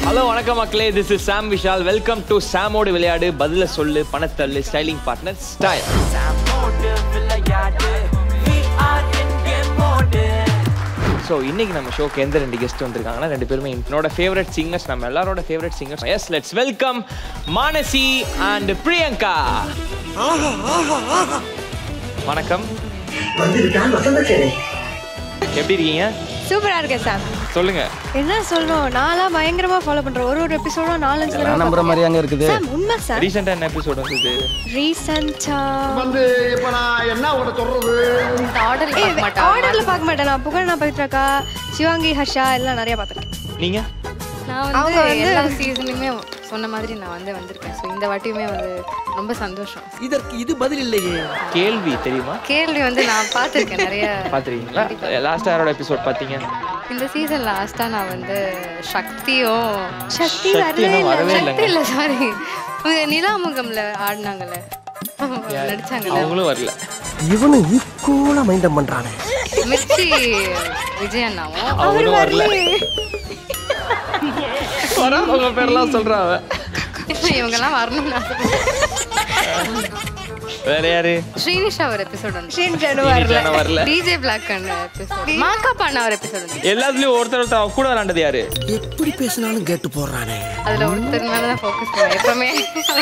Hello வணக்கம் மக்களே, this is Sam Vishal. Welcome to சாமோடு விளையாடு, பதில சொல்லு, பணத்தள்ளு, ஸ்டைலிங் பார்ட்னர் ஸ்டைல். ஸோ இன்னைக்கு நம்ம ஷோக்கு எந்த ரெண்டு கெஸ்ட் வந்திருக்காங்கன்னா, ரெண்டு பேருமே என்னோட ஃபேவரட் சிங்கர்ஸ், நம்ம எல்லாரோட favourite singers. Yes, let's welcome Manasi and Priyanka. வணக்கம், எப்படி இருக்கீங்க? சூப்பரா இருக்கேன் சார். சொல்லுங்க, என்ன சொல்லணும், நான்லாம் பயங்கரமா ஃபாலோ பண்றேன். ஒரு எபிசோடும் 4-5 தடவை நம்புற மாதிரி அங்க இருக்குது சார். உண்மை சார். ரீசன்ட்டா என்ன எபிசோட் வந்தது? ரீசன்ட்டா இப்ப நான் என்ன உனக்கு சொல்றது, ஆர்டர்ல பார்க்க மாட்டேன். நான் புகழ்னா பவித்ராக்கா, சிவாங்கி, ஹர்ஷா எல்லாம் நிறைய பார்த்திருக்கேன். நீங்க? நான் வந்து எல்லா சீசன்லயுமே சொன்ன மாதிரி நான் வந்திருக்கேன். ஸோ இந்த வாட்டியுமே ரொம்ப சந்தோஷம். இதற்கு இது பதில் இல்லையே. கேள்வி தெரியுமா? கேள்வி நான் பார்த்துருக்கேன், நிறைய பார்த்துருக்கீங்களா? லாஸ்ட் யாரோட எபிசோட் பார்த்தீங்க? இந்த சீசன் லாஸ்டா நான் சக்தியும் சக்தி வரவே சக்தி இல்லை, சாரி, நிலாமுகம்ல ஆடினாங்கல்ல, நடிச்சாங்க, அவங்களும் வரல. இவனு ஈக்குவலா மைண்டம் பண்றானே. மிர்ச்சி விஜய் அண்ணாவும் அவரும் வரல. உங்க பேர்லாம் சொல்றாங்க. இவங்கெல்லாம் வரணும்னு வேற யாரு? ஸ்ரீனிஷா ஒரு எபிசோட் வந்து, ஸ்ரீனிஷா வரல. டிஜே பிளாக் எபிசோட், மாக்கா பண்ண ஒரு எபிசோட் வந்து. எல்லாத்துலயும் ஒருத்தர் கூட விளையாண்டது யாரு? எப்படி பேசினாலும் கேட்டு போறானே. அதுல ஒருத்தர் மேலதான் ஃபோக்கஸ் பண்ணுவேன் எப்பவுமே.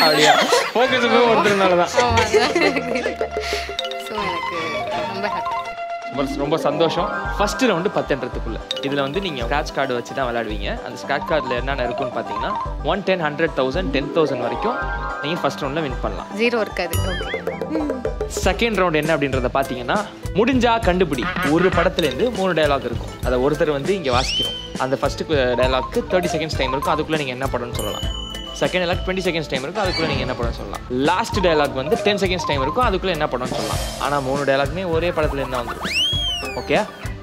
அப்படியா? ஃபோக்கஸ் ஒருத்தர்னாலதான். ஸோ எனக்கு ரொம்ப ஹாப்பி, ரொம்ப சந்தோஷம். ஃபர்ஸ்ட் ரவுண்டு 10 என்றதுக்குள்ள இதுல நீங்க ஸ்கிராட்ச் கார்டு வச்சு தான் விளையாடுவீங்க. அந்த ஸ்கிராட்ச் கார்டுல என்னென்ன இருக்குன்னு பாத்தீங்கன்னா 110, 100,000, 10,000 வரைக்கும் நீங்க ஃபர்ஸ்ட் ரவுண்ட்ல வின் பண்ணலாம். ஜீரோ இருக்காது. செகண்ட் ரவுண்ட் என்ன அப்படின்றத பாத்தீங்கன்னா, முடிஞ்சா கண்டுபிடி. ஒரு படத்துல இருந்து 3 டயலாக் இருக்கும். அதை ஒருத்தர் இங்க வாசிக்கணும். அந்த ஃபர்ஸ்ட் டயலாக்கு 30 செகண்ட்ஸ் டைம் இருக்கும். அதுக்குள்ள நீங்க என்ன படம்னு சொல்லலாம். செகண்ட் டயலாக் 20 செகண்ட்ஸ் டைம் இருக்கும். அதுக்குள்ள நீங்க என்ன படம் சொல்லலாம். லாஸ்ட் டயலாக் 10 செகண்ட்ஸ் டைம் இருக்கும். அதுக்குள்ள என்ன படம்னு சொல்லலாம். ஆனா 3 டயலாக்மே ஒரே படத்துல இருந்தா வந்துடும். ஓகே,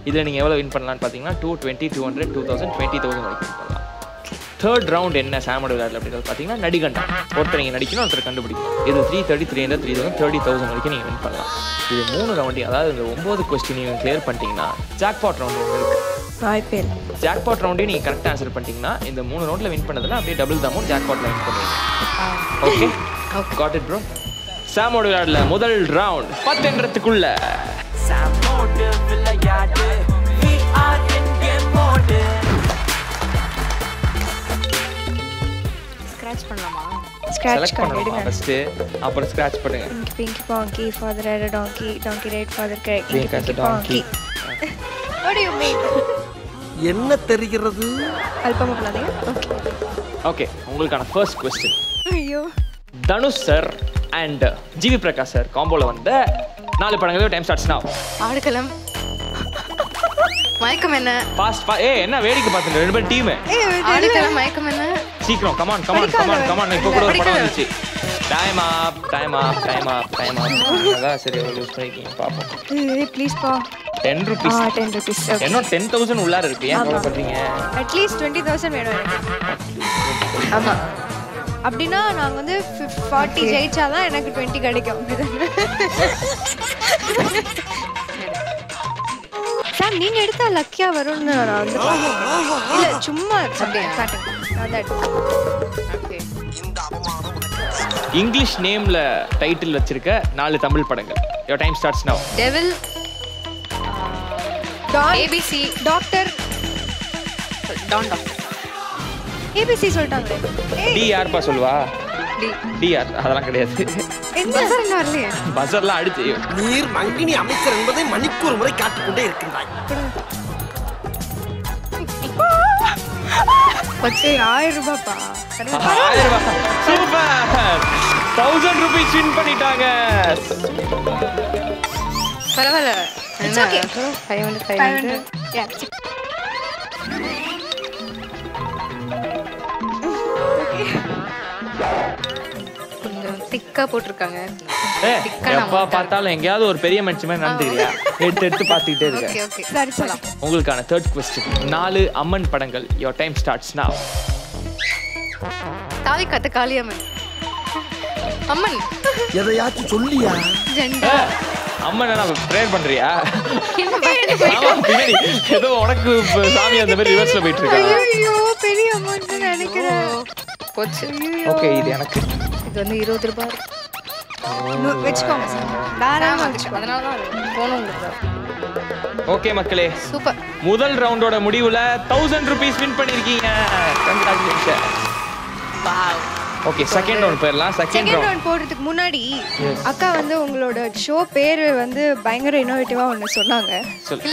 இதுல நீங்க எவ்வளவு வின் பண்ணலாம்னு பாத்தீங்கன்னா 220, 200, 2000, 20,000 வரைக்கும் வின் பண்ணலாம். தேர்ட் ரவுண்ட் என்ன சாமோட விளையாடல அப்படின்றது பாத்தீங்கன்னா, நடிகண்டா. ஒருத்தர் நீங்க நடிக்கணும், ஒருத்தர் கண்டுபிடிக்கணும். இது 330, 300, 3,000, 30,000 வரைக்கும் நீங்க வின் பண்ணலாம். இது 3 ரவுண்டையும், அதாவது இந்த 9 கொஸ்டின் நீங்க கிளியர் பண்ணிட்டீங்கன்னா ஜாக்பாட் ரவுண்ட் ஒன்று இருக்கு. ஜாக்பாட் ரவுண்டையும் நீங்க கரெக்டாக ஆன்சர் பண்ணிட்டீங்கன்னா, இந்த 3 ரவுண்ட்ல வின் பண்ணதுல அப்படியே டபுள் த அமௌண்ட் ஜாக்பாட்ல வின் பண்ணுவீங்க. Okay, got it bro. சாமோட விளையாடல முதல் ரவுண்ட் 10 என்றதுக்குள்ள ஸ்கிராட்ச் பண்ணலாமா? ஸ்கிராட்ச் பண்ணுங்க ஃபர்ஸ்ட், அப்புறம் ஸ்கிராட்ச் பண்ணுங்க. Pinky Ponky, father had a donkey, donkey ride father crack. Pink as a donkey. What do you mean? என்ன தெரிகிறது? அல்பமா பண்ணாதீங்க. ஓகே, உங்களுக்கான ஃபர்ஸ்ட் क्वेश्चन. ஐயோ, Dhanush sir and GV Prakash sir காம்போல வந்த 4 படங்களோட டைம் ஸ்டார்ட்ஸ் நவ. ஆடுகளம், மயக்கம் என்ன, ஃபாஸ்ட் என்ன வேடிக்கை பார்த்துட்டு ரெண்டு பேரும் டீம். ஆடுகளம், மயக்கம் என்ன, சீக்கிரம் கமான் இப்போ கூட ஒரு படம் வந்துச்சு. டைம் அப். அதான் சரி, யூஸ் பண்ணிக்கீங்க பாப்போம். ப்ளீஸ் பா. 10 rupees. 10 rupees. என்ன 10,000 உள்ளார இருக்கு, ஏன் கவலை பண்றீங்க? அட்லீஸ்ட் 20,000 வேணும் எனக்கு. ஆமா, அப்படின்னா நாங்க 40 ஜெயிச்சாதான் எனக்கு 20 கிடைக்கும். சார், நீங்க எடுத்தா லக்கியா வரும்னு நான் இல்ல, சும்மா இங்கிலீஷ் நேம்ல டைட்டில் வச்சிருக்க 4 தமிழ் படங்கள். Your time starts now. Devil, Don, ABC, doctor, Don doctor, ABC சொல்லிட்டாங்க. டி யார்ப்பா சொல்லுவா? டி யார்? அதெல்லாம் கிடையாது. பஸர் என்ன வரலையே? பஸர்லாம் அடிச்சு. நீர் மங்கினி அமைச்சர் என்பதை மணிக்கு ஒரு முறை காட்டிக்கொண்டே இருக்கின்றாய். 1000 ரூபாய்ப்பா. 1000 ரூபாய். சூப்பர், 1000 rupees வின் பண்ணிட்டாங்க. பரவாயில்ல, It's okay. 500. Yeah. கொஞ்சம் திக்கா போட்டிருக்காங்க. எப்ப பார்த்தாலும் எங்கேயாவது ஒரு பெரிய மனுஷன் மாதிரி நடந்துக்கிறியா? எடுத்து பார்த்துக்கிட்டே இருக்க. ஓகே, சரி சொல்லலாம். உங்களுக்கான தேர்ட் क्वेश्चन. 4 அம்மன் படங்கள். யுவர் டைம் ஸ்டார்ட்ஸ் நவ. தாலி கட்ட காளியம்மன், அம்மன், எதையாச்சும் சொல்லியா? ஜெண்டா, அம்மா என்ன ப்ரேயர் பண்றியா? ஆமா, பின்னாடி ஏதோ உனக்கு சாமி அந்த மாதிரி ரிவர்ஸ்ல போயிட்டு இருக்காங்க. ஐயோ பெரிய அமௌண்ட் நினைக்கிறேன். போச்சு. ஓகே, இது எனக்கு. இது வந்து 20 ரூபாய். வெச்சுக்கோங்க சார். தாராளமா வெச்சுக்கோங்க. அதனால தான் போனும் உங்களுக்கு. ஓகே மக்களே, சூப்பர். முதல் ரவுண்டோட முடிவுல 1000 ரூபீஸ் வின் பண்ணிருக்கீங்க. Congratulation. Wow. Okay, second round போயிடலாம். செகண்ட் ரவுண்ட் போறதுக்கு முன்னாடி அக்கா வந்து உங்களோட ஷோ பேரு வந்து பயங்கர இன்னோவேட்டிவா ஒன்னு சொன்னாங்க.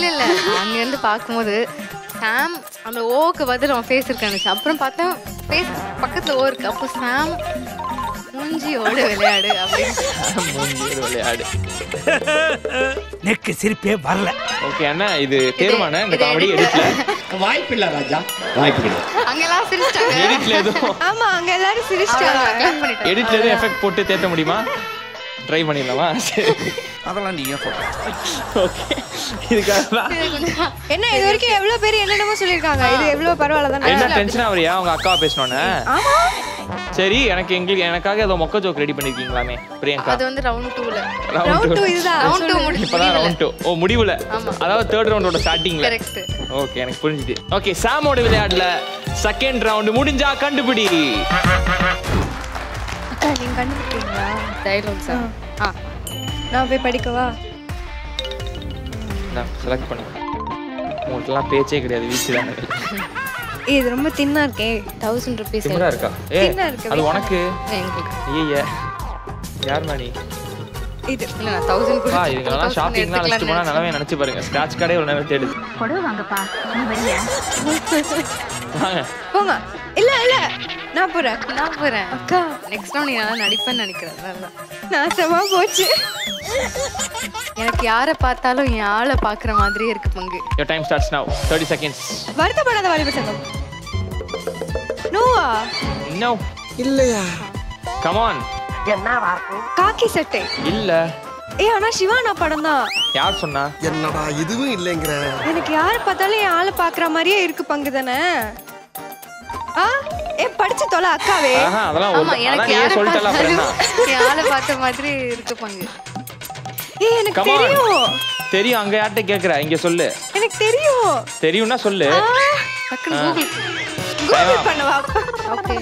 இல்ல அங்க இருந்து பாக்கும்போது சாம் அந்த ஓக்கு பதில் அவன் ஃபேஸ் இருக்கானுச்சு. அப்புறம் பார்த்தா ஃபேஸ் பக்கத்துல ஓ இருக்கு. அப்போ சாம் மூஞ்சியோட விளையாடு அப்படின்னு. மூஞ்சியோட விளையாடு. நெக்கு சிரிப்பே வரல. ஓகே அண்ணா, இது தேர்வான இந்த காமெடி எடிட்ல வாய்ப்பு இல்ல ராஜா, வாய்ப்பு இல்ல. அங்கெல்லாம் சிரிச்சிட்டாங்க. எடிட்ல எதுவும் ஆமா, அங்க எல்லாரும் சிரிச்சிட்டாங்க. எடிட்ல எதுவும் எஃபெக்ட் போட்டு தேத்த முடியுமா? ட்ரை பண்ணிடலாமா? அதெல்லாம் நீயே போடு. ஓகே, இதுக்காக என்ன இது வரைக்கும் எவ்வளவு பேர் என்னென்னமோ சொல்லிருக்காங்க. இது எவ்வளவு பரவாயில்ல தானே. என்ன டென்ஷன் ஆவறியா உங்க அக்காவை பேசணும்னு? ஆமா. சரி, எனக்காக ஏதோ மொக்க ஜோக் ரெடி பண்ணிருக்கீங்களாமே பிரியங்கா? அது வந்து ரவுண்ட் 2ல. ரவுண்ட் 2 இதுதான். ரவுண்ட் 2 இப்பதான் ரவுண்ட் 2. ஓ, முடிவுல. அதாவது தேர்ட் ரவுண்டோட ஸ்டார்டிங்ல. கரெக்ட். ஓகே, எனக்கு புரிஞ்சுது. ஓகே, சாமோட விளையாடல செகண்ட் ரவுண்ட் முடிஞ்சா கண்டுபிடி. அக்கா நீங்க கண்டுபிடிச்சீங்களா? Dialogue sir. நான் போய் படிக்கவா? நான் செலக்ட் பண்ணு. உங்களுக்குலாம் பேச்சே கிடையாது, வீச்சு தான். இது ரொம்ப தின்னா இருக்கே. 1000 ரூபீஸ் திமிரா இருக்கா? தின்னா இருக்கு. அது உனக்கு. எங்களுக்கு. ஐயே, யார் நீ? இது இல்ல நான் 1000 பா, இதுங்கெல்லாம் ஷாப்பிங்லாம் அழைச்சிட்டு போனா நிலவே நினைச்சு பாருங்க. ஸ்கிராட்ச் கடை ஒரு நேரம் தேடுது. கொடுவாங்கப்பா, நீ வரியா? வாங்க. போங்க. இல்ல இல்ல நான் போறேன். நான் போறேன். அக்கா நெக்ஸ்ட் ரவுண்ட் நீ நல்லா நடிப்பேன்னு நினைக்கிறேன். நல்லா. நாசமா போச்சு. எனக்கு யாரை பார்த்தாலும் என் ஆளை பார்க்குற மாதிரியே இருக்கு பங்கு. Your time starts now. 30 seconds. வருத்தப்படாத வாலிப சங்கம். நோவா. No. இல்லையா? Come on. காக்கி சட்டை. இல்ல. ஆனா சிவானா படம் தான். யார் சொன்னா? என்னடா இதுவும் இல்லைங்கிற? எனக்கு யாரை பார்த்தாலும் என் ஆளை பார்க்குற மாதிரியே இருக்கு பங்கு தானே. படிச்சு தொலை அக்காவே. அதெல்லாம் ஆமா, எனக்கு யாரை சொல்லிட்டல அப்புறம் பார்த்தாலும் என் ஆளை பார்த்த மாதிரி இருக்கு பங்கு. எனக்கு தெரியும். தெரியும், அங்க யார்ட்ட கேக்குற? இங்க சொல்லு. எனக்கு தெரியும். தெரியும்னா சொல்லு. டக்குனு கூகுள் பண்ணவா? ஓகே.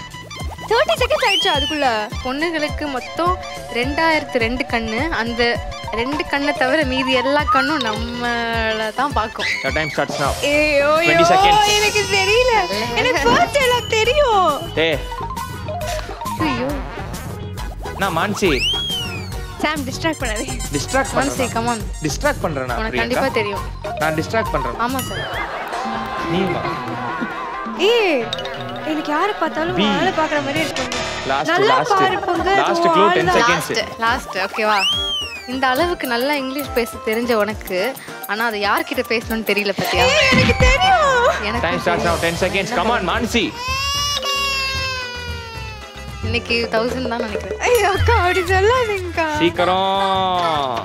30 செகண்ட்ஸ் ஆயிடுச்சு அதுக்குள்ள. பொண்ணுங்களுக்கு மொத்தம் 2002 கண்ணு. அந்த 2 கண்ணை தவிர மீதி எல்லா கண்ணும் நம்மள தான் பார்க்கும். Your time starts now. 20 seconds. எனக்கு தெரியல. எனக்கு ஃபர்ஸ்ட் டயலாக் தெரியும். ஐயோ. நான் மான்சி. சாம் டிஸ்ட்ராக்ட் பண்ணாதே. Distract Mansi come on. Distract பண்றேனா? உனக்கு கண்டிப்பா தெரியும். நான் டிஸ்ட்ராக்ட் பண்றேன். ஆமா சார். நீ வா. எனக்கு யாரை பார்த்தாலும் ஆளை பார்க்குற மாதிரி இருக்கு. Last clue 10 seconds. லாஸ்ட் ஓகேவா? இந்த அளவுக்கு நல்லா இங்கிலீஷ் பேச தெரிஞ்ச உனக்கு ஆனா அது யார்கிட்ட பேசணும்னு தெரியல பாத்தியா? எனக்கு தெரியும். எனக்கு டைம் ஸ்டார்ட்ஸ் நவ. 10 seconds. Come on Mansi. இன்னைக்கு 1000 தான் நினைக்கிறேன். ஐயோ அக்கா அப்படி சொல்லாதீங்கக்கா. சீக்கிரம்.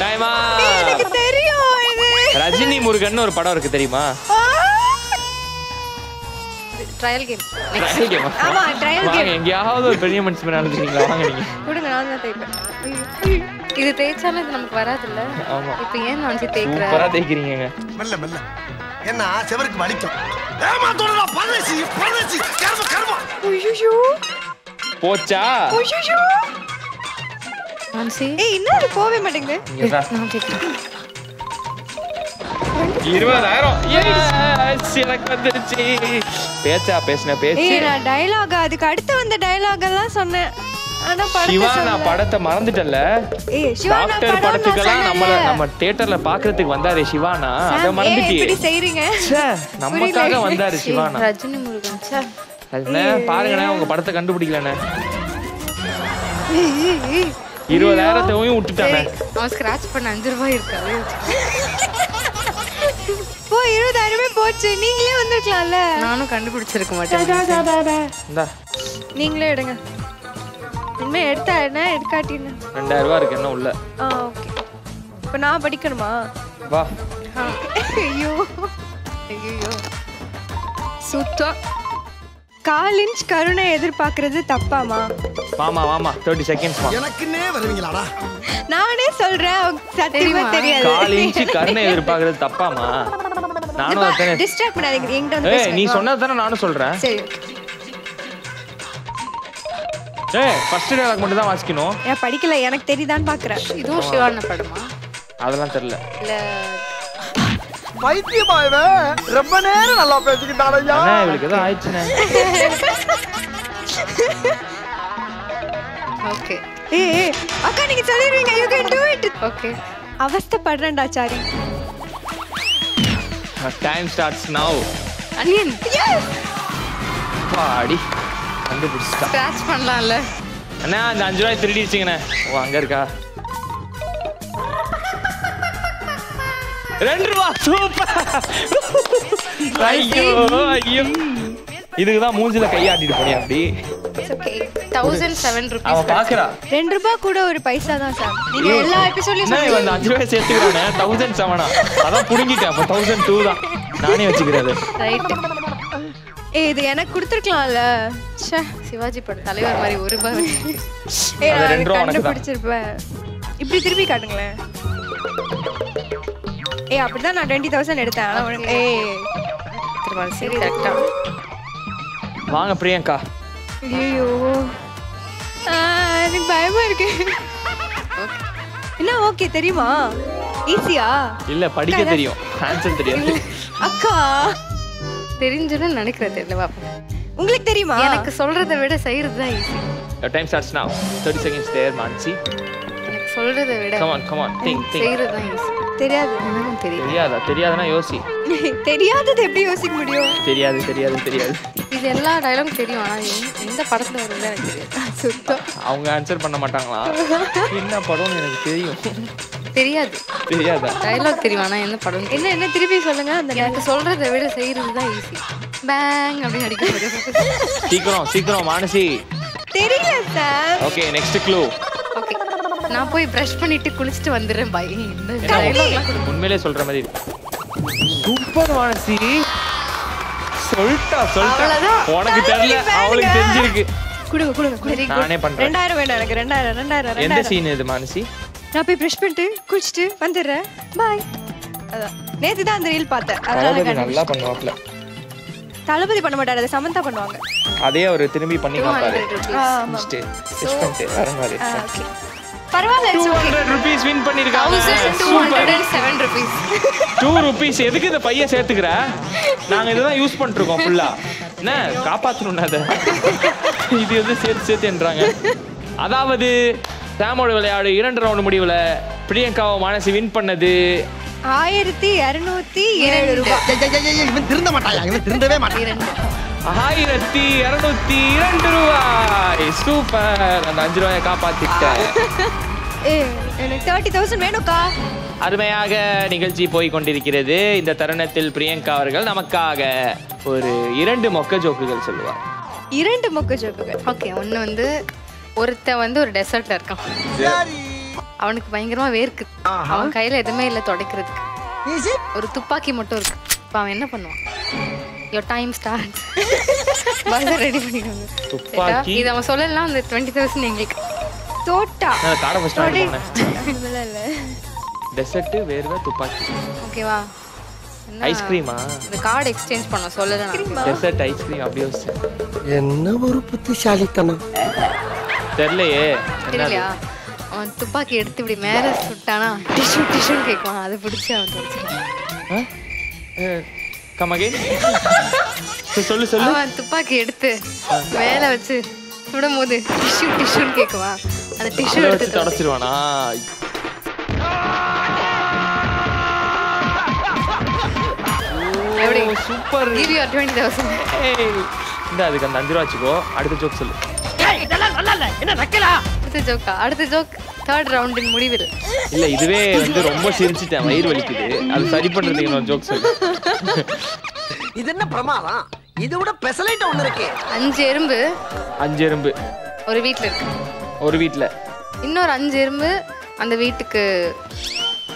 டைம் ஆ. எனக்கு தெரியும் இது. ரஜினி முருகன் ஒரு படம் இருக்கு தெரியுமா? Trial game. Trial game. ஆமா ட்ரையல் கேம். எங்கயாவது ஒரு பெரிய மனுஷன் நடந்துட்டீங்களா? வாங்க நீங்க. கொடுங்க நான் தான் தேய்ப்பேன். இது தேய்ச்சாலும் இது நமக்கு வராதுல்ல. ஆமா. இப்போ ஏன் நான் தேய்க்கற? சூப்பரா தேய்க்கிறீங்க. மெல்ல மெல்ல. என்ன செவருக்கு வலிக்கும். ஏமாத்தோடா பரதேசி கர்ம. ஐயோ. போச்சா? ஐயோ. மான்சி. இன்னும் அது போவே மாட்டேங்குது. நான் தேய்க்கிறேன். 20,000. எஸ், எனக்கு வந்துருச்சு. பேசின பேச்சு. நான் டயலாக் அதுக்கு அடுத்து வந்த டயலாக் எல்லாம் சொன்னேன். ஆனா சிவானா படத்தை மறந்துட்டல. சிவானா படத்துக்கெல்லாம் நம்ம தியேட்டர்ல பாக்குறதுக்கு வந்தாரு சிவானா. அத மறந்துட்டியே. இப்படி செய்றீங்க. நமக்காக வந்தாரு சிவானா. ரஜினி முருகன் சார். அதுனே பாருங்கண்ணே, உங்க படத்தை கண்டுபிடிக்கலண்ணே. 20,000த்தையும் விட்டுட்டானே. அவன் ஸ்கிராட்ச் பண்ண 5 ரூபாய் இருக்காது. போ 20,000 போச்சு. நீங்களே வந்திருக்கலாம்ல. நானும் கண்டுபிடிச்சிருக்க மாட்டேன். இந்தா நீங்களே எடுங்க. இனிமே எடுத்தா என்ன எடுக்காட்டின்னு 2000 ரூபாய் இருக்கு என்ன உள்ள. ஓகே. இப்போ நான் படிக்கணுமா? வா. ஐயோ சுத்தா. காலின்ச் கருணை எதிர்பார்க்கறது தப்பாமா? வாமா 30 seconds. எனக்குன்னே வருவீங்களாடா? நானே சொல்றேன் சத்தியமா தெரியாது. 4 இன்ச்சு கருணை எதிர்பார்க்கறது தப்பாமா? நானும் அதானே. டிஸ்ட்ராக்ட் பண்ணாதீங்க, என்கிட்ட வந்து ஏய் நீ சொன்னது தானே நானும் சொல்றேன். சரி. ஏய் ஃபர்ஸ்ட் டயலாக் மட்டும் தான் வாசிக்கணும். ஏன் படிக்கல, எனக்கு தெரியுதான்னு பாக்குறேன். இதுவும் சிவான படமா? அதெல்லாம் தெரியல. இல்ல பைத்தியமா இவன் ரொம்ப நேரம் நல்லா பேசிக்கிட்டானையா. அண்ணா இவளுக்கு ஏதோ ஆயிடுச்சுனே. ஓகே. ஏய் அக்கா நீங்க சொல்லிடுவீங்க, you can do it. Okay. அவஸ்தைப்படுறேன்டா sorry. Time starts now. Anniyan. பாடி கண்டுபிடிச்சிட்டா. ஸ்கிராட்ச் பண்ணலாம்ல. அண்ணா அந்த 5 ரூபாய் திருடிடுச்சிங்கண்ணே. ஓ அங்க இருக்கா? 2 ரூபா. சூப்பர். ஐயோ ஐயோ. இதுக்கு தான் மூஞ்சில கையாட்டிட்டு போனியா அப்படி? ஓகே. 1007 அவ rupees. பாக்குறா. 2 ரூபாய் கூட ஒரு பைசா தான் சார். நீங்க எல்லா எபிசோட்லயும் என்ன இவன் 5 ரூபாய் சேர்த்துக்கிறானே 1007. அதான் புடுங்கிட்டேன். அப்ப 1002 தான். நானே வச்சுக்கிறது. ரைட். ஏய் இது எனக்கு கொடுத்துருக்கலாம்ல. ச்சே. சிவாஜி பட தலைவர் மாதிரி ஒரு ரூபாய். ஏய் அது நான் 2 ரூபா உனக்கு தான். கண்டுபிடிச்சிருப்பேன். இப்படி திருப்பி காட்டுங்களேன். ஏய் அப்படிதான் நான் 20,000 எடுத்தேன். ஆனா உனக்கு ஏய் திரும்ப சரி கரெக்ட்டா. வாங்க பிரியங்கா. ஐயோ எனக்கு பயமா இருக்கு. என்ன ஓகே தெரியுமா? ஈஸியா? இல்ல படிக்க தெரியும். ஆன்சர் தெரியாது. அக்கா தெரிஞ்சுன்னு நினைக்கிறேன், தெரியல பாப்போம். உங்களுக்கு தெரியுமா? எனக்கு சொல்றதை விட செய்யறது தான் ஈஸி. டைம் ஸ்டார்ட்ஸ் நவ. 30 seconds there மான்சி. எனக்கு சொல்றதை விட come on think செய்யறது தான் ஈஸி. தெரியாது. எனக்கும் தெரியும். தெரியாதுன்னா யோசி. தெரியாதது எப்படி யோசிக்க முடியும்? தெரியாது. இது எல்லா டயலாகும் தெரியும், ஆனா எந்த படத்துல வருதுன்னு எனக்கு தெரியாது. சுத்தம். அவங்க ஆன்சர் பண்ண மாட்டாங்களா? என்ன படம்னு எனக்கு தெரியும். தெரியாதா? டயலாக் தெரியும், ஆனா என்ன படம் என்ன திருப்பி சொல்லுங்க. அந்த எனக்கு சொல்றதை விட செய்யறது தான் ஈஸி. பேங் அப்படின்னு அடிக்க சீக்கிரம் மானசி. தெரியல sir. Okay next clue. Okay நான் போய் பிரஷ் பண்ணிட்டு குளிச்சிட்டு வந்துடுறேன். பை இந்த என்ன டயலாக்லாம் கொடுங்க. உண்மையிலே சொல்ற மாதிரி சூப்பர் மானசி. சொல்லிட்டா அவ்வளவுதான். உனக்கு தெரியல, அவளுக்கு தெரிஞ்சிருக்கு. கொடுங்க. Very good. நானே பண்றேன். 2000 வேணும் எனக்கு. 2000. எந்த சீன் இது மானசி? நான் போய் பிரஷ் பண்ணிட்டு குளிச்சிட்டு வந்துடுறேன். பாய். அதான் நேத்து தான் அந்த ரீல் பார்த்தேன். அதனால நல்லா பண்ணுவாப்ல. தளபதி பண்ண மாட்டாரு, அதை சமந்தா பண்ணுவாங்க. அதே அவர் திரும்பி பண்ணி காப்பாரு. 200 rupees. ஆமா. ஓகே ஓகே பரவாயில்ல. 200 rupees வின் பண்ணிருக்காங்க. 1207 rupees. 2 rupees எதுக்கு இந்த பைய சேர்த்துக்கற? நாங்க இததான் யூஸ் பண்ணிட்டு இருக்கோம் ஃபுல்லா. என்ன காப்பாத்தணும் அத. இது எது சேர்த்துன்றாங்க. அதாவது சாமோட விளையாடு 2 ரவுண்ட் முடிவுல பிரியங்காவை மானசி வின் பண்ணது 1207 ரூபாய். இவன் திருந்த மாட்டாயா? இவன் திருந்தவே மாட்டான். 1202 ரூபாய். சூப்பர். அந்த 5 ரூபாயை காப்பாத்திட்டேன். எனக்கு 30,000 வேணும்க்கா. அருமையாக நிகழ்ச்சி போய் கொண்டிருக்கிறது. இந்த தருணத்தில் பிரியங்கா அவர்கள் நமக்காக ஒரு 2 மொக்க ஜோக்குகள் சொல்லுவார். 2 மொக்க ஜோக்குகள். ஓகே ஒன்னு வந்து ஒருத்தன் வந்து ஒரு டெசர்ட்ல இருக்கான். அவனுக்கு பயங்கரமா வேர்க்குது. அவன் கையில எதுவுமே இல்ல துடைக்கிறதுக்கு. ஒரு துப்பாக்கி மட்டும் இருக்கு. இப்போ அவன் என்ன பண்ணுவான்? Your time starts. Bus ready பண்ணிடுவாங்க. துப்பாக்கி. இது அவன் சொல்லலாம். அந்த 20,000 எங்களுக்கு. தோட்டா. நான் காட ஃபர்ஸ்ட் ஆன் பண்ணேன். இல்ல டெசர்ட் வேர்வை துப்பாக்கி. ஓகேவா? ஐஸ்கிரீமா? இந்த கார்டு எக்ஸ்சேஞ்ச் பண்ண சொல்லலாம். டெசர்ட் ஐஸ்கிரீம் அப்படியே வச்சு. என்ன ஒரு புத்திசாலித்தனம். தெரியலையே. தெரியலையா? அவன் துப்பாக்கி எடுத்து இப்படி மேல சுட்டானா டிஷ்யூன்னு கேட்குவான். அதை பிடிச்சி அவன் துடைச்சிருவான். Come again. சொல்லு. அவன் துப்பாக்கி எடுத்து மேல வச்சு சுடும் போது டிஷ்யூன்னு கேட்குவான். அந்த டிஷ்யூ எடுத்து தொடச்சிருவானா? எப்படி? சூப்பர். give you 20,000. இந்த அதுக்கு அந்த 5 ரூபா வச்சுக்கோ. அடுத்த ஜோக் சொல்லு. அடுத்த ஜோக் தேர்ட் ரவுண்டின் முடிவில். இல்ல இதுவே வந்து ரொம்ப சிரிச்சிட்டேன். வயிறு வலிக்குது. அது சரி பண்றதுக்கு இன்னொரு ஜோக் சொல்லு. இது என்ன பிரமாதம்? இதை விட பெசலைட் ஒண்ணு இருக்கு. 5 எறும்பு. 5 எறும்பு ஒரு வீட்ல இருக்கு. ஒரு வீட்ல இன்னொரு 5 எறும்பு அந்த வீட்டுக்கு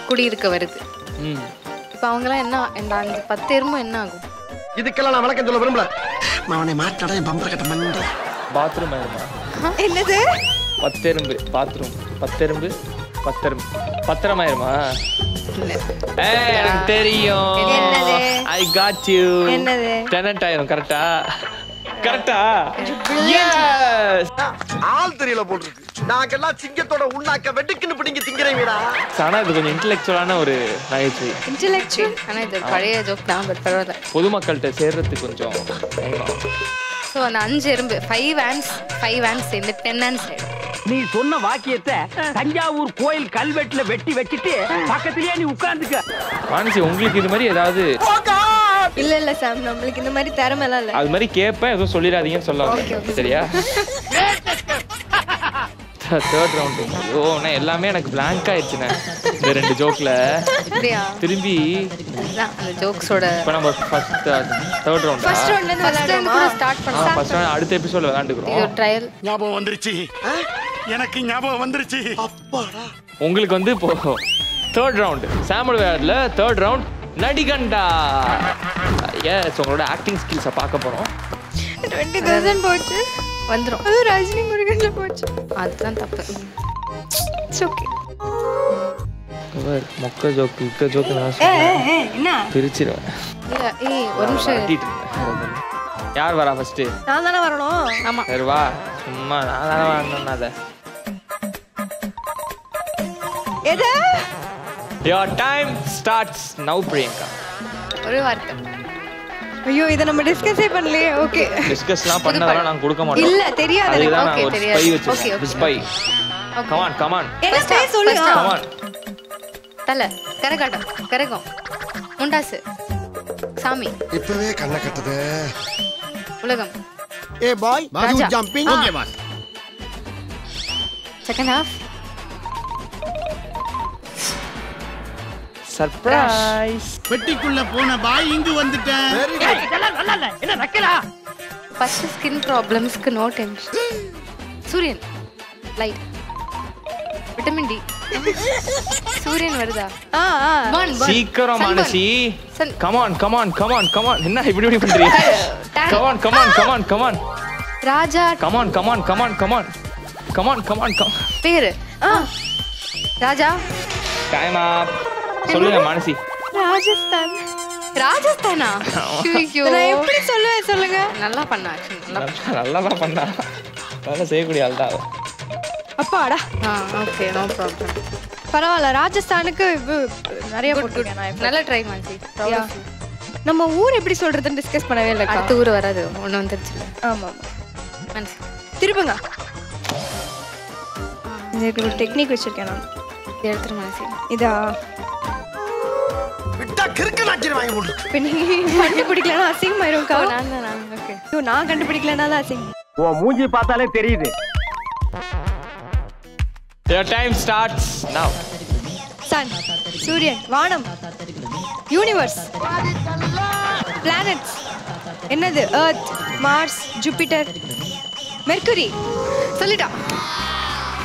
குடியிருக்க வருது. இப்போ அவங்களாம் என்ன அந்த 10 எறும்பும் என்ன ஆகும்? இதுக்கெல்லாம் நான் விளக்கம் சொல்ல விரும்பல. அவனை மாட்டாடா என் பம்பர கட்ட மண்ட. பாத்ரூம் ஆயிருமா? என்னது? 10 எறும்பு பாத்ரூம். 10 எறும்பு பத்திரமாயிருமா? எனக்கு தெரியும். என்னது? I got you. என்னது? டெனன்ட் ஆயிரும். கரெக்டா? எஸ். ஆள் தெரியல போல் இருக்கு. நாங்கெல்லாம் சிங்கத்தோட உண்ணாக்க வெட்டுக்குன்னு பிடிங்க திங்கிறீங்கடா. ஆனா இது கொஞ்சம் இன்டெலெக்சுவலான ஒரு நகைச்சுவை. இன்டெலெக்சுவல். ஆனா இது பழைய ஜோக் தான், பட் பரவாயில்ல. பொதுமக்கள்கிட்ட சேர்றதுக்கு கொஞ்சம் டைம் ஆகும். ஸோ அந்த 5 எறும்பு 5 ants சேர்ந்து 10 ants ஆயிடும். நீ சொன்ன வாக்கியத்தை தஞ்சாவூர் கோயில் கல்வெட்டுல வெட்டி வச்சிட்டு பக்கத்திலேயே நீ உட்கார்ந்துக்க. மானசி, உங்களுக்கு இது மாதிரி ஏதாவது? இல்ல சாம், நம்மளுக்கு இந்த மாதிரி திறமை எல்லாம் இல்ல. அது மாதிரி கேட்பேன், எதுவும் சொல்லிடாதீங்கன்னு சொல்லுவாங்க. சரியா? Third round. ஐயோ, நான் எல்லாமே எனக்கு பிளாங்க் ஆயிடுச்சுண்ணே இந்த 2 ஜோக்ல. திரும்பி அந்த ஜோக்ஸோட இப்போ நம்ம தேர்ட் ரவுண்ட் ஃபர்ஸ்ட் ரவுண்ட்ல இருந்து விளையாடுறோமா? ஸ்டார்ட் பண்ணலாம். ஃபர்ஸ்ட் ரவுண்ட் அடுத்த எபிசோட்ல விளையாண்டுக்கிறோம். இது ட்ரையல். ஞாபகம் வந்துருச்சு, எனக்கு ஞாபகம் வந்துருச்சு. அப்பாடா. உங்களுக்கு வந்து இப்போ தேர்ட் ரவுண்ட் சாம்பிள் விளையாடல. தேர்ட் ரவுண்ட் நடிகண்டா. எஸ், உங்களோட ஆக்டிங் ஸ்கில்ஸை பார்க்க போறோம். 20,000 போச்சு. வந்துரும். அது ரஜினி முருகன்ல போச்சு. அதுதான் தப்பு. It's okay. மொக்க ஜோக்கு இக்க ஜோக்கு நான் என்ன பிரிச்சிருவேன். இல்ல ஒரு நிமிஷம். யார் வரா ஃபர்ஸ்ட்? நான் தானே வரணும். ஆமா. சரி வா, சும்மா நான் தானே வரணும். அத எது? Your time starts now, Priyanka. ஒரு வார்த்தை. ஐயோ, இத நம்ம டிஸ்கஸே பண்ணலையே. ஓகே, டிஸ்கஸ்லாம் பண்ணதெல்லாம் நான் கொடுக்க மாட்டேன். இல்ல தெரியாது எனக்கு. அதுதான் நான் Okay, ஒரு தெரியாது. ஸ்பை வச்சிருக்கேன். Okay, spy. Come on. என்ன ஸ்பேஸ் சொல்லு. Come on. தலை கரகாட்டம் கரகம் முண்டாசு சாமி இப்பவே கண்ண கட்டுது. உலகம். A boy, Raja. Jumping. Okay boss. Second half. Surprise. பெட்டிக்குள்ள போன பாய் இங்கு வந்துட்டேன். இதெல்லாம் நல்லா இல்ல. என்ன நக்கலா? ஃபர்ஸ்ட் ஸ்கின் ப்ராப்ளம்ஸ்க்கு நோ டென்ஷன். சூரியன் லைட். Vitamin D. சூரியன் வருதா? Burn burn. சீக்கிரம் மானசி. Sun. Come on. என்ன இப்படி பண்றீங்க? Come on. Raja. Come on. பேரு ராஜா. டைம் அப். சொல்லுங்க மானசி. ராஜஸ்தானா? ஐயோ, நான் எப்படி சொல்லுவேன் சொல்லுங்க. நல்லா பண்ண ஆக்சுவலி. நல்லா தான் பண்ணா. நல்லா செய்யக்கூடிய ஆள் தான். அப்பாடா. Okay, no problem. பரவாயில்ல, ராஜஸ்தானுக்கு நிறைய போட்டுருக்கேன் நான். நல்ல ட்ரை மான்சி. நம்ம ஊர் எப்படி சொல்றதுன்னு டிஸ்கஸ் பண்ணவே இல்லை. அடுத்த ஊர் வராது, ஒன்று வந்துருச்சு. ஆமா மான்சி திருப்புங்க. இதுக்கு ஒரு டெக்னிக் வச்சிருக்கேன் நான். எடுத்துரு மான்சி. இதா விட்டா கிறுக்கு நாச்சிடுவாங்க போல் இருக்கு. இப்ப நீ கண்டுபிடிக்கலன்னா அசிங்கமாயிரும்க்கா. ஓகே. ஐயோ, நான் கண்டுபிடிக்கலன்னா தான் அசிங்கம். உன் மூஞ்சி பார்த்தாலே தெரியுது. Your time starts now. Sun, சூரியன், வானம், யூனிவர்ஸ், பிளானட்ஸ். என்னது? Earth, Mars, Jupiter, Mercury. சொல்லிட்டா.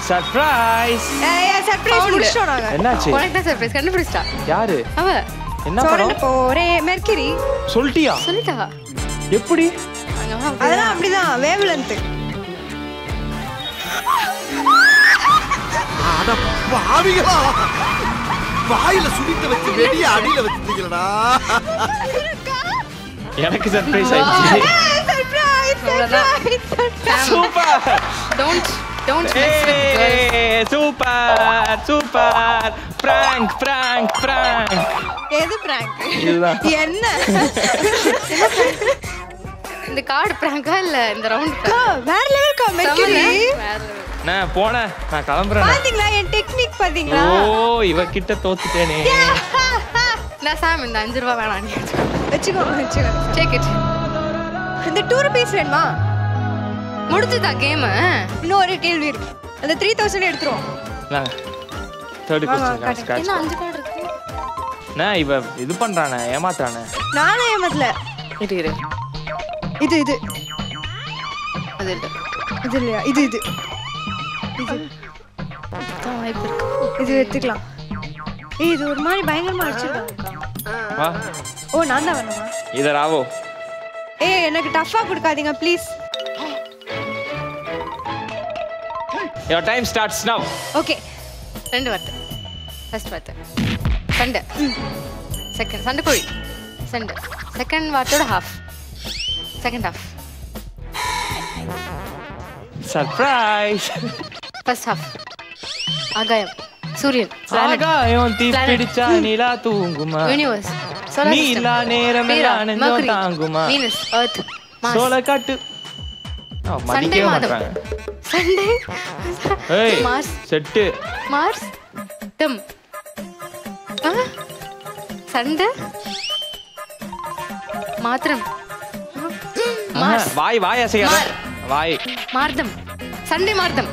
சர்ப்ரைஸ். சர்ப்ரைஸ் முடிச்சிட்டோம் நாங்க. என்னாச்சு? உனக்கு தான் சர்ப்ரைஸ். கண்டுபிடிச்சிட்டா யாரு? அவ. என்ன படம்? போறே மெர்க்குரி. சொல்லிட்டியா? சொல்லிட்டா. எப்படி? அதெல்லாம் அப்படிதான், வேவ்லென்த். அட பாவிகளா, வாயில சுடிட்டு வச்சு வெளிய அடியில வச்சிட்டீங்களடா. எனக்கு சர்ப்ரைஸ் ஆயிடுச்சு. Super. Don't mess with girls. Super. Prank. எது prank? இதுதான். என்ன? இந்த கார்டு பிராங்கா இல்ல இந்த ரவுண்ட்? வேற லெவல் கா மெர்க்குரி. நான் போனேன், நான் கிளம்புறேன். பாத்தீங்களா என் டெக்னிக் பாத்தீங்களா? ஓ, இவ கிட்ட தோத்துட்டேனே. நான் சாம் இந்த 5 ரூபாய் வேணாம். வெச்சுக்கோ. Take it. இந்த 2 rupees வேணுமா? முடிஞ்சுதா கேம்? இன்னொரு கேள்வி இருக்கு. அந்த 3000 எடுத்துறோம். நான் தேர்ட் क्वेश्चन ஸ்கிராட்ச். என்ன 5 கார்டு இருக்கு? நான் இவ இது பண்றானே, ஏமாத்துறானே. நானே ஏமாத்தல. இரு. இது அது இல்ல. இது இல்லையா? இது தான் வாய்ப்பு இருக்கு. இது எடுத்துக்கலாம். இது ஒரு மாதிரி பயங்கரமா அடிச்சிருக்காங்க. வா. ஓ, நான் தான் வரணுமா? இதர் ஆவோ. எனக்கு டஃபா கொடுக்காதீங்க please. Your time starts now. Okay. 2 வார்த்தை. ஃபர்ஸ்ட் வார்த்தை சண்டை, செகண்ட் சண்டை கோழி, சண்டை. செகண்ட் வார்த்தையோட half, second half. Surprise. First half ஆகாயம், சூரியன், ஆகாயம் தீ பிடிச்சா நிலா தூங்குமா, யூனிவர்ஸ், நீ இல்லா நேரம் எல்லாம் நெஞ்சம் தாங்குமா, வீனஸ், எர்த், சோலை காட்டு. சண்டே மாதம், சண்டே, ஏய் மார்ஸ், செட்டு, மார்ஸ், டம், சண்டை, மாத்திரம், மார்ஸ், வாய் வாய் அசையாத வாய், மார்தம், சண்டே மார்தம்.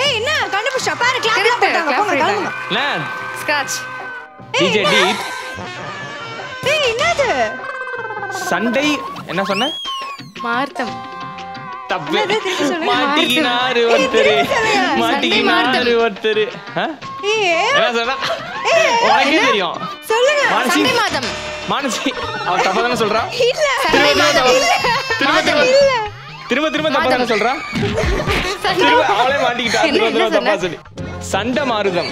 ஏய் என்ன கண்டுபிடிச்சா பாரு, கிளாப்ல போட்டாங்க. போங்க கிளம்புங்க. என்ன ஸ்கிராட்ச். DJ deep. ஏய் என்னது? சண்டை என்ன சொன்ன? மார்தம். தப்பு. மாட்டிக்கினாரு ஒருத்தரு, மாட்டிக்கினாரு ஒருத்தரு. ஏய் என்ன சொன்னா? உனக்கே தெரியும். சொல்லுங்க. மானசி, சண்டே மாதம். மானசி அவ தப்பா தானே சொல்றா? இல்ல சண்டே மாதம். திரும்ப திரும்ப தப்பா தானே சொல்றா? திரும்ப அவளே மாட்டிக்கிட்டா. திரும்ப தப்பா சொல்லி. சண்டை மாறுதம்.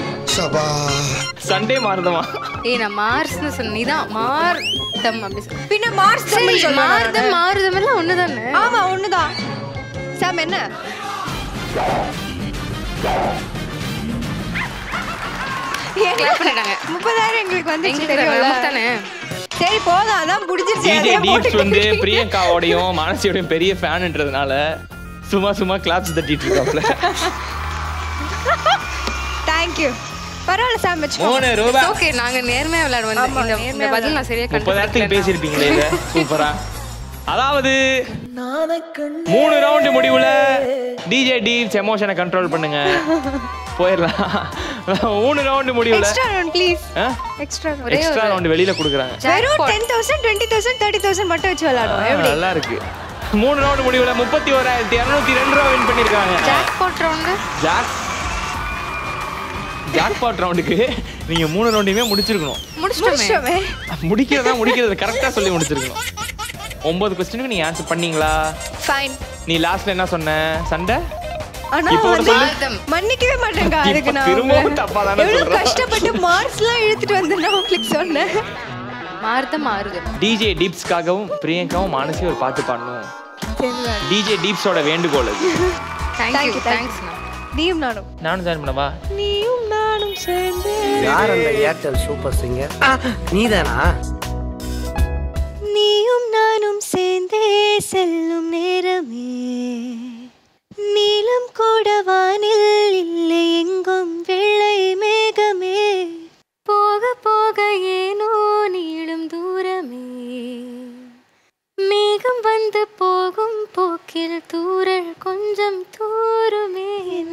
சண்டே மாறுதமா? ஏய் நான் மார்ஸ்னு சொன்ன, நீதான் மார்தம் அப்படி சொன்ன. பின்ன மார்ஸ் சரி, சொல்லுங்க. மார்தம் மாறுதம் எல்லாம் ஒண்ணுதானே? ஆமா ஒண்ணுதான். சாம் என்ன? கிளாப் பண்ணிட்டாங்க. 30,000 எங்களுக்கு வந்து எங்களுக்கு தெரியும்ல. தானே. சரி போதும், அதான் புடிச்சிருச்சு. டிஜே அதையே டீப்ஸ் போட்டுக்கிட்டு வந்து இருக்கீங்க. பிரியங்காவோடையும் மானசியோடையும் பெரிய ஃபேன்ன்றதுனால சும்மா கிளாப்ஸ் தட்டிட்டு இருக்காப்ல. Thank you. பரவாயில்ல சாம் வச்சுக்கோ. 3 ரூபாய். ஓகே, நாங்க நேர்மையா விளையாடுவோம். ஆமா, இந்த நேர்மையா பதில் நான் சரியா 30,000 கண்டுபிடிக்கல. பேசியிருப்பீங்களே இத. சூப்பரா. அதாவது 3 ரவுண்ட் முடிவுல டிஜே டீப்ஸ் எமோஷனை கண்ட்ரோல் பண்ணுங்க. போயிடலாம். 3 ரவுண்ட் முடிவுல extra round please. Extra extra round வெளியில கொடுக்குறாங்க. வெறும் 10,000 20,000 30,000 மட்டும் வச்சு விளையாடுவோம். எப்படி? நல்லா இருக்கு. 3 ரவுண்ட் முடிவுல 31,202 ரூபா வின் பண்ணிருக்காங்க. Jackpot round. ஜாக்பாட் ரவுண்டுக்கு நீங்க 3 ரவுண்டையுமே முடிச்சிருக்கணும். முடிச்சிட்டோமே. முடிக்கிறது கரெக்டா சொல்லி முடிச்சிருக்கணும். 9 क्वेश्चनக்கு நீங்க ஆன்சர் பண்ணீங்களா? ஃபைன். நீ லாஸ்ட்ல என்ன சொன்ன? சண்டை. ஆனா இப்போ வந்து மார்தம். மன்னிக்கவே மாட்டேங்க. அதுக்கு இப்ப நான் திரும்பவும் தப்பா தானே எவ்வளவு சொல்றேன். கஷ்டப்பட்டு மார்க்ஸ்லாம் இழுத்துட்டு வந்து நான் உங்களுக்கு சொன்னேன். மார்தம் மாறுதம். டிஜே டீப்ஸ்காகவும் பிரியங்காவும் மானசி ஒரு பாட்டு பாடணும். சரிங்க. டிஜே டீப்ஸோட வேண்டுகோள் அது. Thank you. தேங்க்ஸ். நீயும் நானும். நானும் ஜாயின் பண்ணவா? நீயும் நானும் சேர்ந்து. யார் அந்த ஏர்டெல் சூப்பர் சிங்கர்? நீதானா? நீயும் நானும் சேர்ந்தே செல்லும் நேரமே, நீலம் கூட வானில் இல்லை எங்கும் வெள்ளை மேகமே, போக போக ஏனோ நீளும் தூரமே, மேகம் வந்து போகும் போக்கில் தூரல் கொஞ்சம் தூருமே,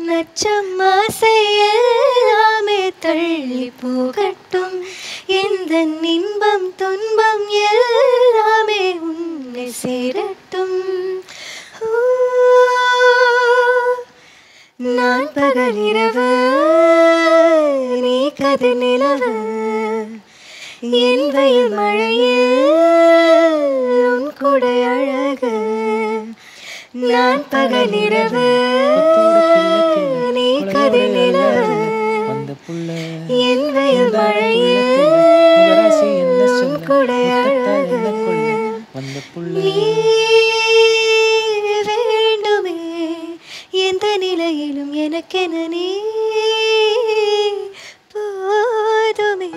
நச்சம் ஆசை எல்லாமே தள்ளி போகட்டும், எந்த இன்பம் துன்பம் எல்லாமே உன்னை சேரட்டும், நான் பகல் இரவு நீ கதிர் நிலவு, என் வெயில் மழையில் உன் குடை அழகு, நான் பகல் இரவு நீ கதிர் நிலவு, என் வெயில் மழையில் உன் குடை அழகு, நீ வேண்டுமே எந்த நிலையிலும் எனக்கென நீ போதுமே.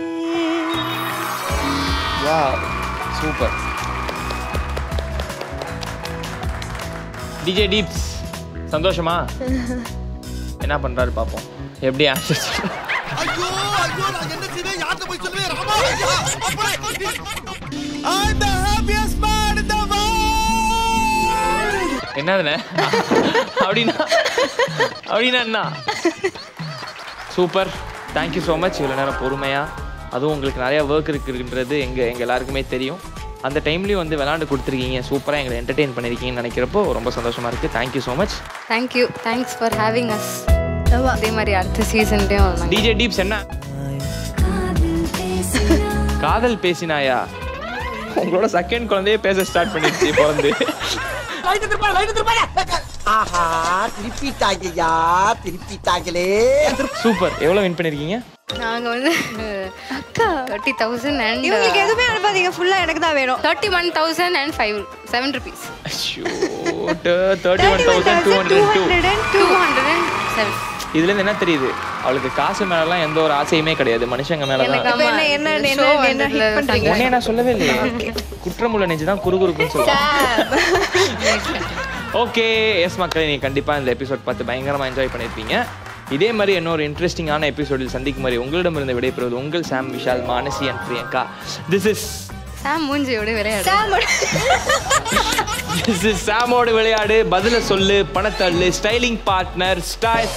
Wow, super. டிஜே டீப்ஸ் சந்தோஷமா? என்ன பண்றாரு பாப்போம். எப்படி ஆன்சர்? ஐயோ ஐயோ நான் என்ன செய்வேன்? யார்ட்ட போய் சொல்லுவேன்? ராமா ஐயா அப்படி I'm the happiest man in the world. என்னதுண்ணே? அப்படின்னா என்ன? சூப்பர். Thank you so much. இவ்வளோ நேரம் பொறுமையா, அதுவும் உங்களுக்கு நிறைய ஒர்க் இருக்குன்றது எங்கள் எல்லாருக்குமே தெரியும். அந்த டைம்லேயும் வந்து விளாண்டு கொடுத்துருக்கீங்க. சூப்பராக எங்களை என்டர்டெயின் பண்ணியிருக்கீங்கன்னு நினைக்கிறப்போ ரொம்ப சந்தோஷமாக இருக்குது. Thank you so much. Thank you. Thanks for having as. அதே மாதிரி அடுத்த சீசன்லேயும் டிஜே டீப்ஸ் என்ன காதல் பேசினாயா? உங்களோட செகண்ட் குழந்தையே பேச ஸ்டார்ட் பண்ணிடுச்சு இப்போ வந்து. ஆஹா திருப்பிட்டாங்கய்யா திருப்பிட்டாங்களே. சூப்பர். எவ்வளோ வின் பண்ணியிருக்கீங்க? நாங்க வந்து அக்கா 30,000 and இவங்களுக்கு எதுவுமே அனுப்பாதீங்க, ஃபுல்லா எனக்கு தான் வேணும். 31,000 and 7 rupees. ஐயோ, 31,202. 207. இதுலேருந்து என்ன தெரியுது, அவளுக்கு காசு மேலலாம் எந்த ஒரு ஆசையுமே கிடையாது, மனுஷங்க மேல தான். இப்ப என்ன hit பண்றீங்க? உடனே நான் சொல்லவே இல்லையே, குற்றமுள்ள நெஞ்சு தான் குறுகுறுக்குன்னு சொல்லுவேன். ஓகே எஸ் மக்களே, நீங்கள் கண்டிப்பாக இந்த எபிசோட் பார்த்து பயங்கரமாக என்ஜாய் பண்ணியிருப்பீங்க. இதே மாதிரி இன்னொரு இன்ட்ரெஸ்டிங்கான எபிசோடில் சந்திக்கும் மாதிரி உங்களிடமிருந்து விடைபெறுவது உங்கள் Sam, Vishal, Manasi and Priyanka. This is Sam மூஞ்சியோட விளையாடு. திஸ் இஸ் சாமோட விளையாடு. பதில சொல்லு, பணத்தள்ளு, ஸ்டைலிங் பார்ட்னர், ஸ்டைல்